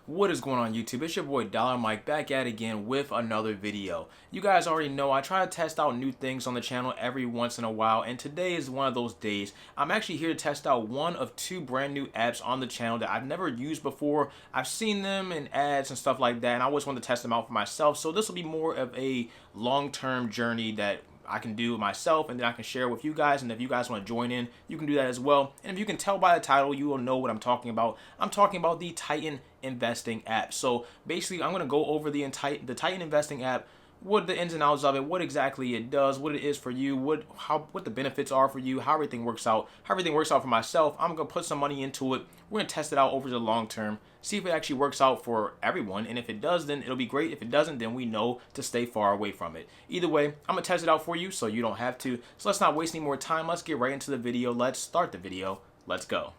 What is going on YouTube? It's your boy Dollar Mike back at it again with another video. You guys already know I try to test out new things on the channel every once in a while, and today is one of those days. I'm actually here to test out one of two brand new apps on the channel that I've never used before. I've seen them in ads and stuff like that, and I always want to test them out for myself. So this will be more of a long-term journey that I can do myself, and then I can share with you guys. And if you guys want to join in, you can do that as well. And if you can tell by the title, you will know what I'm talking about. I'm talking about the Titan investing app. So basically, I'm going to go over the Titan investing app, what the ins and outs of it, what exactly it does, what it is for you, what the benefits are for you, how everything works out for myself. I'm gonna put some money into it. We're gonna test it out over the long term, see if it actually works out for everyone, and if it does, then it'll be great. If it doesn't, then we know to stay far away from it. Either way, I'm gonna test it out for you so you don't have to. So let's not waste any more time. Let's get right into the video. Let's start the video. Let's go.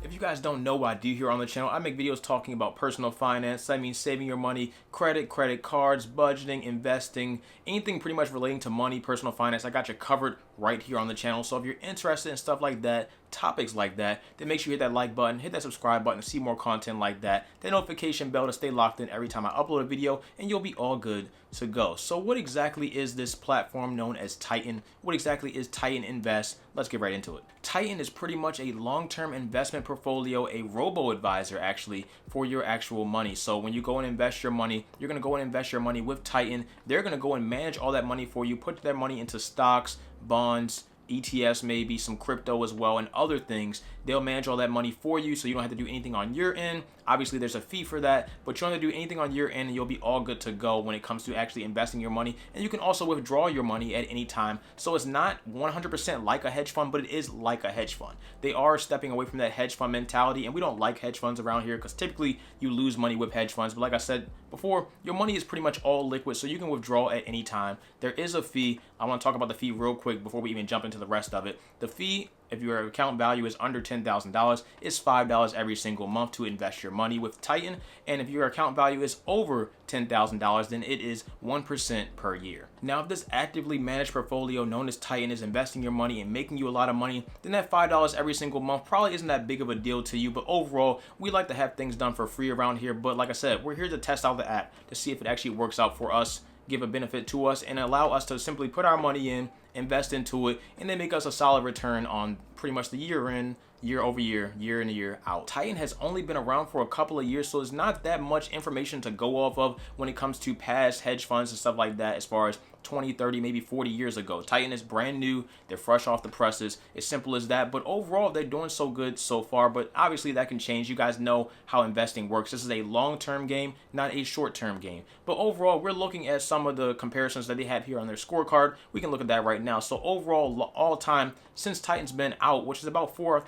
If you guys don't know what I do here on the channel, I make videos talking about personal finance. That means saving your money, credit cards, budgeting, investing, anything pretty much relating to money, personal finance. I got you covered right here on the channel. So if you're interested in stuff like that, topics like that, then make sure you hit that like button, hit that subscribe button to see more content like that, the notification bell to stay locked in every time I upload a video, and you'll be all good to go. So what exactly is this platform known as Titan? What exactly is Titan Invest? Let's get right into it. Titan is pretty much a long-term investment portfolio, a robo-advisor actually, for your actual money. So when you go and invest your money, you're going to go and invest your money with Titan. They're going to go and manage all that money for you, put their money into stocks, bonds, ETFs, maybe some crypto as well, and other things. They'll manage all that money for you, so you don't have to do anything on your end. Obviously, there's a fee for that, but you don't have to do anything on your end, and you'll be all good to go when it comes to actually investing your money. And you can also withdraw your money at any time. So it's not 100% like a hedge fund, but it is like a hedge fund. They are stepping away from that hedge fund mentality, and we don't like hedge funds around here because typically you lose money with hedge funds. But like I said before, your money is pretty much all liquid, so you can withdraw at any time. There is a fee. I want to talk about the fee real quick before we even jump into the rest of it. The fee, if your account value is under $10,000, is $5 every single month to invest your money with Titan. And if your account value is over $10,000, then it is 1% per year. Now, if this actively managed portfolio known as Titan is investing your money and making you a lot of money, then that $5 every single month probably isn't that big of a deal to you. But overall, we like to have things done for free around here. But like I said, we're here to test out the app to see if it actually works out for us, give a benefit to us, and allow us to simply put our money in, invest into it, and then make us a solid return on pretty much the year in, year over year, year in and year out. Titan has only been around for a couple of years, so it's not that much information to go off of when it comes to past hedge funds and stuff like that as far as 20, 30, maybe 40 years ago. Titan is brand new. They're fresh off the presses. It's simple as that. But overall, they're doing so good so far. But obviously, that can change. You guys know how investing works. This is a long-term game, not a short-term game. But overall, we're looking at some of the comparisons that they have here on their scorecard. We can look at that right now. So overall, all time since Titan's been out, which is about 4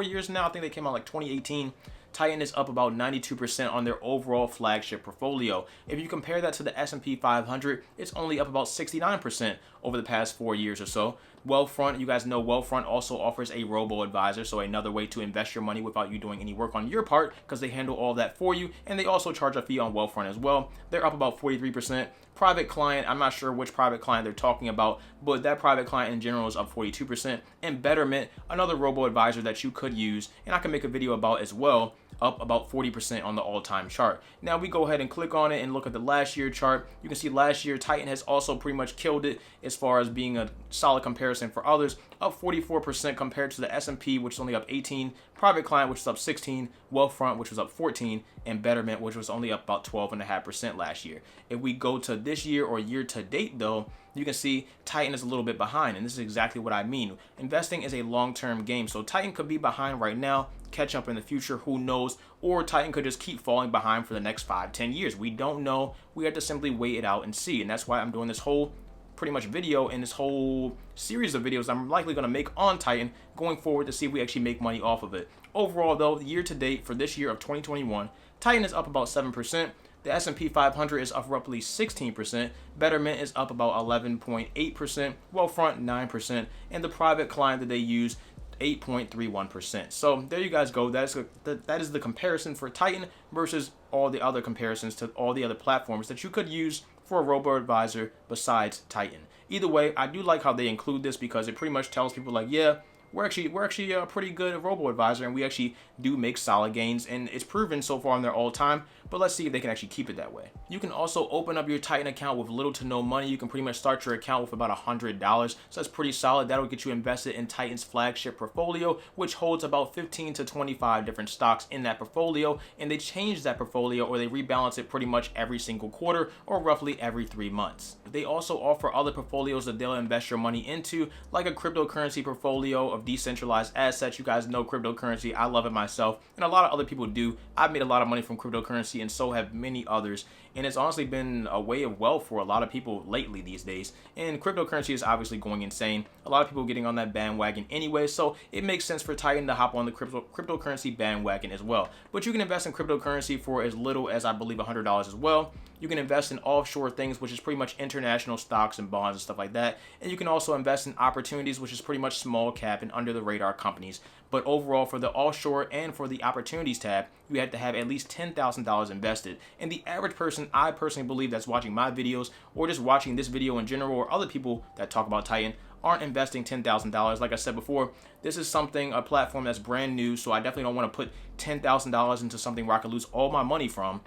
years now. I think they came out like 2018. Titan is up about 92% on their overall flagship portfolio. If you compare that to the S&P 500, it's only up about 69% over the past 4 years or so. Wealthfront, you guys know Wealthfront also offers a robo-advisor, so another way to invest your money without you doing any work on your part because they handle all that for you, and they also charge a fee on Wealthfront as well. They're up about 43%. Private client, I'm not sure which private client they're talking about, but that private client in general is up 42%. And Betterment, another robo-advisor that you could use, and I can make a video about as well, up about 40% on the all-time chart. Now we go ahead and click on it and look at the last year chart. You can see last year Titan has also pretty much killed it as far as being a solid comparison for others, up 44% compared to the S&P, which is only up 18, Private Client, which is up 16, Wealthfront, which was up 14, and Betterment, which was only up about 12.5% last year. If we go to this year or year to date though, you can see Titan is a little bit behind, and this is exactly what I mean. Investing is a long-term game, so Titan could be behind right now, catch up in the future, who knows, or Titan could just keep falling behind for the next 5-10 years. We don't know. We have to simply wait it out and see, and that's why I'm doing this whole pretty much video and this whole series of videos I'm likely going to make on Titan going forward to see if we actually make money off of it. Overall though, year to date for this year of 2021, Titan is up about 7%. The S&P 500 is up roughly 16%. Betterment is up about 11.8%. Wealthfront 9%, and the private client that they use 8.31%. So there you guys go. That is the comparison for Titan versus all the other comparisons to all the other platforms that you could use for a robo-advisor besides Titan. Either way, I do like how they include this because it pretty much tells people like, yeah, we're actually a pretty good robo advisor, and we actually do make solid gains, and it's proven so far in their all time. But let's see if they can actually keep it that way. You can also open up your Titan account with little to no money. You can pretty much start your account with about $100, so that's pretty solid. That'll get you invested in Titan's flagship portfolio, which holds about 15 to 25 different stocks in that portfolio, and they change that portfolio, or they rebalance it pretty much every single quarter, or roughly every 3 months. They also offer other portfolios that they'll invest your money into, like a cryptocurrency portfolio of decentralized assets. You guys know cryptocurrency. I love it myself, and a lot of other people do. I've made a lot of money from cryptocurrency, and so have many others. And it's honestly been a way of wealth for a lot of people lately these days. And cryptocurrency is obviously going insane. A lot of people getting on that bandwagon anyway, so it makes sense for Titan to hop on the cryptocurrency bandwagon as well. But you can invest in cryptocurrency for as little as, I believe, $100 as well. You can invest in offshore things, which is pretty much international stocks and bonds and stuff like that. And you can also invest in opportunities, which is pretty much small cap and under the radar companies. But overall, for the offshore and for the opportunities tab, you have to have at least $10,000 invested. And the average person, I personally believe, that's watching my videos or just watching this video in general, or other people that talk about Titan, aren't investing $10,000. Like I said before, this is a platform that's brand new, so I definitely don't want to put $10,000 into something where I could lose all my money from.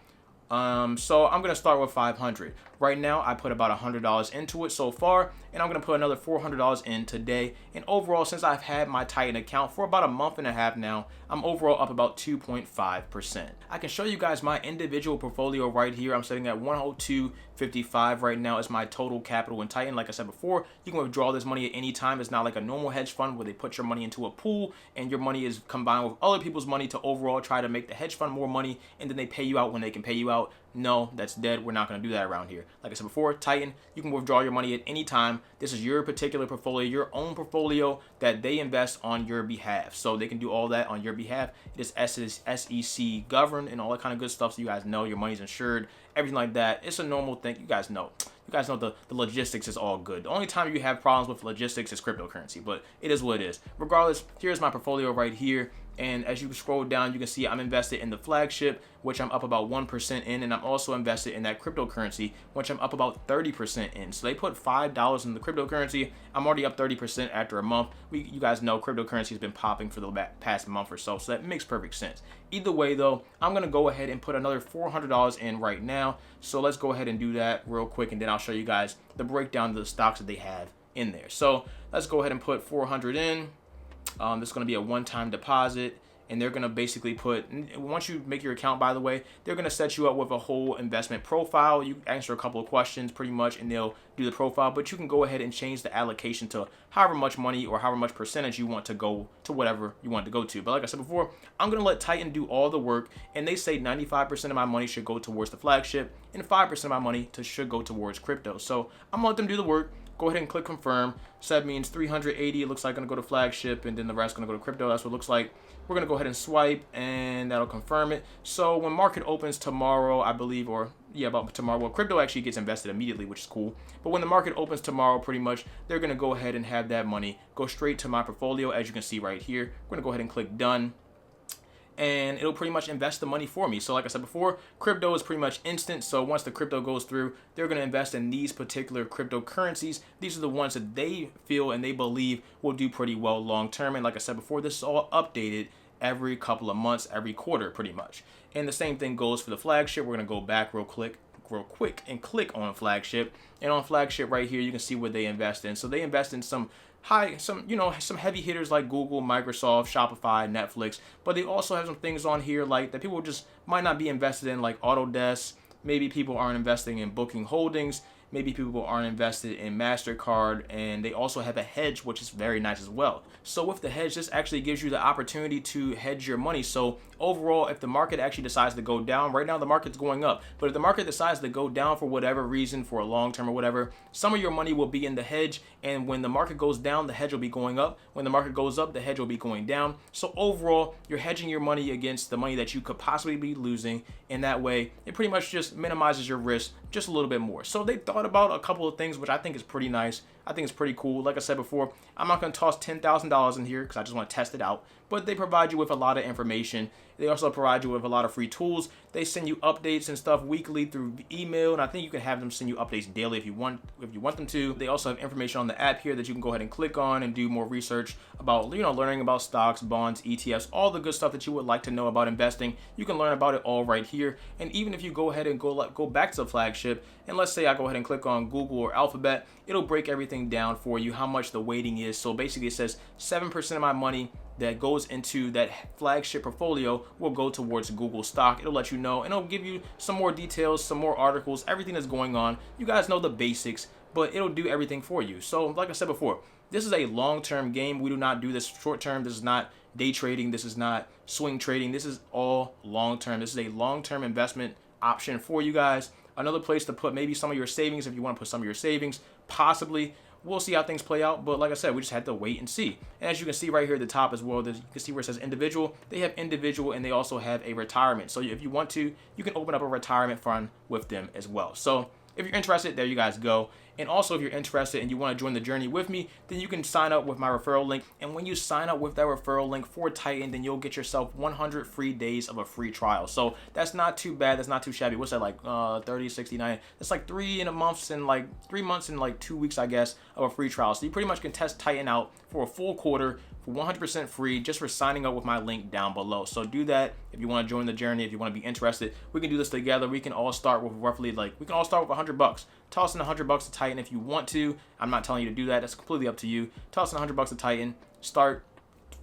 So I'm going to start with 500. Right now, I put about $100 into it so far, and I'm going to put another $400 in today. And overall, since I've had my Titan account for about a month and a half now, I'm overall up about 2.5%. I can show you guys my individual portfolio right here. I'm sitting at 102.55 right now is my total capital in Titan. Like I said before, you can withdraw this money at any time. It's not like a normal hedge fund where they put your money into a pool and your money is combined with other people's money to overall try to make the hedge fund more money, and then they pay you out when they can pay you out. No, that's dead. We're not going to do that around here. Like I said before, Titan, you can withdraw your money at any time. This is your particular portfolio, your own portfolio that they invest on your behalf. So they can do all that on your behalf. It is SEC governed and all that kind of good stuff. So you guys know your money's insured, everything like that. It's a normal thing. You guys know. You guys know the logistics is all good. The only time you have problems with logistics is cryptocurrency, but it is what it is. Regardless, here's my portfolio right here. And as you scroll down, you can see I'm invested in the flagship, which I'm up about 1% in, and I'm also invested in that cryptocurrency, which I'm up about 30% in. So they put $5 in the cryptocurrency. I'm already up 30% after a month. You guys know cryptocurrency has been popping for the past month or so that makes perfect sense. Either way, though, I'm going to go ahead and put another $400 in right now. So let's go ahead and do that real quick, and then I'll show you guys the breakdown of the stocks that they have in there. So let's go ahead and put 400 in. This is going to be a one-time deposit, and they're going to basically put, once you make your account, by the way, they're going to set you up with a whole investment profile. You answer a couple of questions pretty much, and they'll do the profile, but you can go ahead and change the allocation to however much money or however much percentage you want to go to whatever you want to go to. But like I said before, I'm going to let Titan do all the work, and they say 95% of my money should go towards the flagship, and 5% of my money should go towards crypto. So I'm going to let them do the work. Go ahead and click confirm. So that means 380, it looks like, going to go to flagship, and then the rest going to go to crypto. That's what it looks like. We're going to go ahead and swipe, and that'll confirm it. So when market opens tomorrow, I believe, or yeah, about tomorrow, well, crypto actually gets invested immediately, which is cool. But when the market opens tomorrow, pretty much, they're going to go ahead and have that money go straight to my portfolio, as you can see right here. We're going to go ahead and click done, and it'll pretty much invest the money for me. So like I said before, crypto is pretty much instant. So once the crypto goes through, they're going to invest in these particular cryptocurrencies. These are the ones that they feel and they believe will do pretty well long term. And like I said before, this is all updated every couple of months, every quarter pretty much. And the same thing goes for the flagship. We're going to go back real quick and click on flagship. And on flagship right here, you can see what they invest in. So they invest in some heavy hitters like Google, Microsoft, Shopify, Netflix, but they also have some things on here like that people just might not be invested in, like Autodesk. Maybe people aren't investing in Booking Holdings. Maybe people aren't invested in MasterCard, and they also have a hedge, which is very nice as well. So with the hedge, this actually gives you the opportunity to hedge your money. So overall, if the market actually decides to go down, right now the market's going up, but if the market decides to go down for whatever reason, for a long term or whatever, some of your money will be in the hedge, and when the market goes down, the hedge will be going up. When the market goes up, the hedge will be going down. So overall, you're hedging your money against the money that you could possibly be losing, and that way, it pretty much just minimizes your risk just a little bit more. So they thought about a couple of things, which I think is pretty nice. I think it's pretty cool. Like I said before, I'm not going to toss $10,000 in here because I just want to test it out, but they provide you with a lot of information. They also provide you with a lot of free tools. They send you updates and stuff weekly through email, and I think you can have them send you updates daily if you want them to. They also have information on the app here that you can go ahead and click on and do more research about, learning about stocks, bonds, ETFs, all the good stuff that you would like to know about investing. You can learn about it all right here. And even if you go ahead and go back to the flagship, and let's say I go ahead and click on Google or Alphabet, it'll break everything down for you, how much the weighting is. So basically it says 7% of my money that goes into that flagship portfolio will go towards Google stock. It'll let you know, and it'll give you some more details, some more articles, everything that's going on. You guys know the basics, but it'll do everything for you. So like I said before, this is a long-term game. We do not do this short-term. This is not day trading. This is not swing trading. This is all long-term. This is a long-term investment option for you guys. Another place to put maybe some of your savings if you want to put some of your savings, possibly. We'll see how things play out, but like I said, we just had to wait and see. And as you can see right here at the top as well, you can see where it says individual. They have individual, and they also have a retirement. So if you want to, you can open up a retirement fund with them as well. So if you're interested, there you guys go. And also, if you're interested and you want to join the journey with me, then you can sign up with my referral link. And when you sign up with that referral link for Titan, then you'll get yourself 100 free days of a free trial. So that's not too bad. That's not too shabby. What's that, like 30, 69? That's like 3 months and like 2 weeks, I guess, of a free trial. So you pretty much can test Titan out for a full quarter for 100% free just for signing up with my link down below. So do that if you want to join the journey, if you want to be interested. We can do this together. We can all start with roughly we can all start with $100. Toss in $100 to Titan if you want to. I'm not telling you to do that. That's completely up to you. Toss in $100 to Titan. Start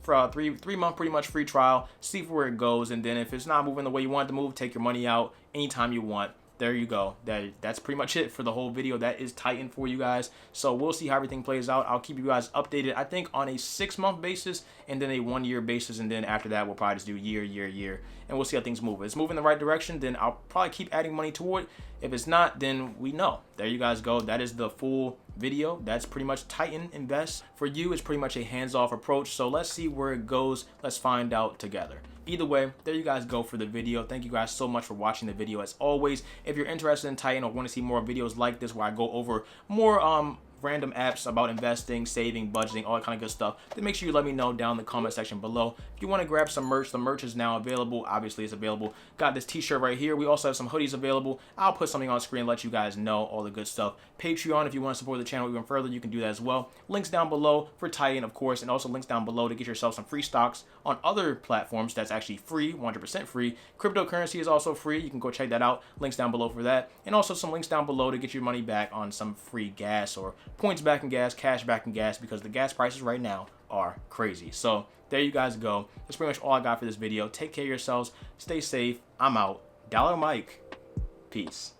for a three month pretty much free trial. See where it goes, and then if it's not moving the way you want it to move, take your money out anytime you want. There you go. That's pretty much it for the whole video. That is Titan for you guys. So we'll see how everything plays out. I'll keep you guys updated, I think, on a 6-month basis and then a 1-year basis. And then after that, we'll probably just do year. And we'll see how things move. If it's moving in the right direction, then I'll probably keep adding money toward it. If it's not, then we know. There you guys go. That is the full video. That's pretty much Titan Invest. For you, it's pretty much a hands-off approach. So let's see where it goes. Let's find out together. Either way, there you guys go for the video. Thank you guys so much for watching the video. As always, if you're interested in Titan or want to see more videos like this where I go over more random apps about investing, saving, budgeting, all that kind of good stuff, then make sure you let me know down in the comment section below. If you want to grab some merch, the merch is now available. Obviously, it's available. Got this t-shirt right here. We also have some hoodies available. I'll put something on screen and let you guys know all the good stuff. Patreon, if you want to support the channel even further, you can do that as well. Links down below for Titan, of course, and also links down below to get yourself some free stocks on other platforms that's actually free, 100% free. Cryptocurrency is also free. You can go check that out. Links down below for that. And also some links down below to get your money back on some free gas or points back in gas, cash back in gas, because the gas prices right now are crazy. So there you guys go. That's pretty much all I got for this video. Take care of yourselves. Stay safe. I'm out. Dollar Mike. Peace.